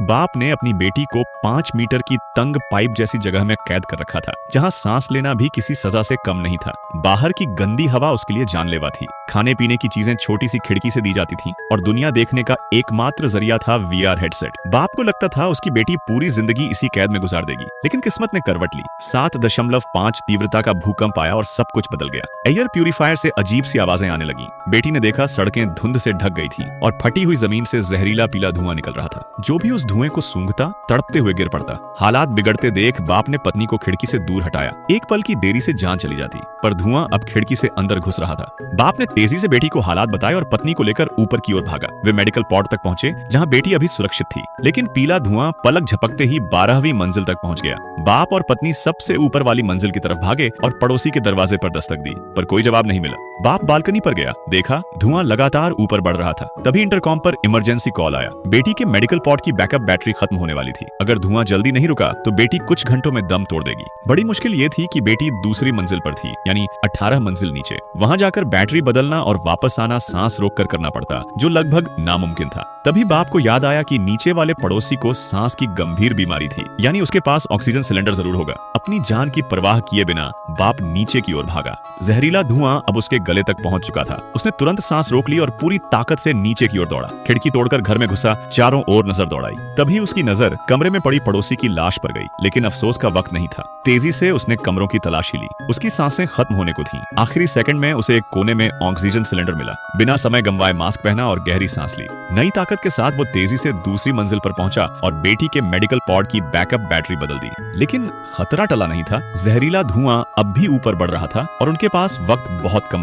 बाप ने अपनी बेटी को 5 मीटर की तंग पाइप जैसी जगह में कैद कर रखा था, जहां सांस लेना भी किसी सजा से कम नहीं था। बाहर की गंदी हवा उसके लिए जानलेवा थी। खाने पीने की चीजें छोटी सी खिड़की से दी जाती थीं और दुनिया देखने का एकमात्र जरिया था वीआर हेडसेट। बाप को लगता था उसकी बेटी पूरी जिंदगी इसी कैद में गुजार देगी, लेकिन किस्मत ने करवट ली। 7.5 तीव्रता का भूकंप आया और सब कुछ बदल गया। एयर प्यूरिफायर से अजीब सी आवाजें आने लगी। बेटी ने देखा सड़कें धुंध से ढक गई थी और फटी हुई जमीन से जहरीला पीला धुआं निकल रहा था। जो भी उस धुएं को सूंघता तड़पते हुए गिर पड़ता। हालात बिगड़ते देख बाप ने पत्नी को खिड़की से दूर हटाया। एक पल की देरी से जान चली जाती, पर धुआं अब खिड़की से अंदर घुस रहा था। बाप ने तेजी से बेटी को हालात बताए और पत्नी को लेकर ऊपर की ओर भागा। वे मेडिकल पॉड तक पहुंचे, जहां बेटी अभी सुरक्षित थी, लेकिन पीला धुआं पलक झपकते ही 12वीं मंजिल तक पहुंच गया। बाप और पत्नी सबसे ऊपर वाली मंजिल की तरफ भागे और पड़ोसी के दरवाजे पर दस्तक दी, पर कोई जवाब नहीं मिला। बाप बालकनी पर गया, देखा धुआं लगातार ऊपर बढ़ रहा था। तभी इंटरकॉम पर इमरजेंसी कॉल आया। बेटी के मेडिकल पॉड की बैकअप बैटरी खत्म होने वाली थी। अगर धुआं जल्दी नहीं रुका तो बेटी कुछ घंटों में दम तोड़ देगी। बड़ी मुश्किल ये थी कि बेटी दूसरी मंजिल पर थी, यानी 18 मंजिल नीचे। वहां जाकर बैटरी बदलना और वापस आना सांस रोककर करना पड़ता, जो लगभग नामुमकिन था। तभी बाप को याद आया कि नीचे वाले पड़ोसी को सांस की गंभीर बीमारी थी, यानी उसके पास ऑक्सीजन सिलेंडर जरूर होगा। अपनी जान की परवाह किए बिना बाप नीचे की ओर भागा। जहरीला धुआं अब उसके गले तक पहुंच चुका था। उसने तुरंत सांस रोक ली और पूरी ताकत से नीचे की ओर दौड़ा। खिड़की तोड़कर घर में घुसा, चारों ओर नजर दौड़ाई। तभी उसकी नजर कमरे में पड़ी पड़ोसी की लाश पर गई, लेकिन अफसोस का वक्त नहीं था। तेजी से उसने कमरों की तलाशी ली। उसकी सांसें खत्म होने को थीं। आखिरी सेकंड में उसे एक कोने में ऑक्सीजन सिलेंडर मिला। बिना समय गंवाए मास्क पहना और गहरी सांस ली। नई ताकत के साथ वो तेजी से दूसरी मंजिल पर पहुंचा और बेटी के मेडिकल पॉड की बैकअप बैटरी बदल दी। लेकिन खतरा टला नहीं था। जहरीला धुआं अब भी ऊपर बढ़ रहा था और उनके पास वक्त बहुत कम बचा।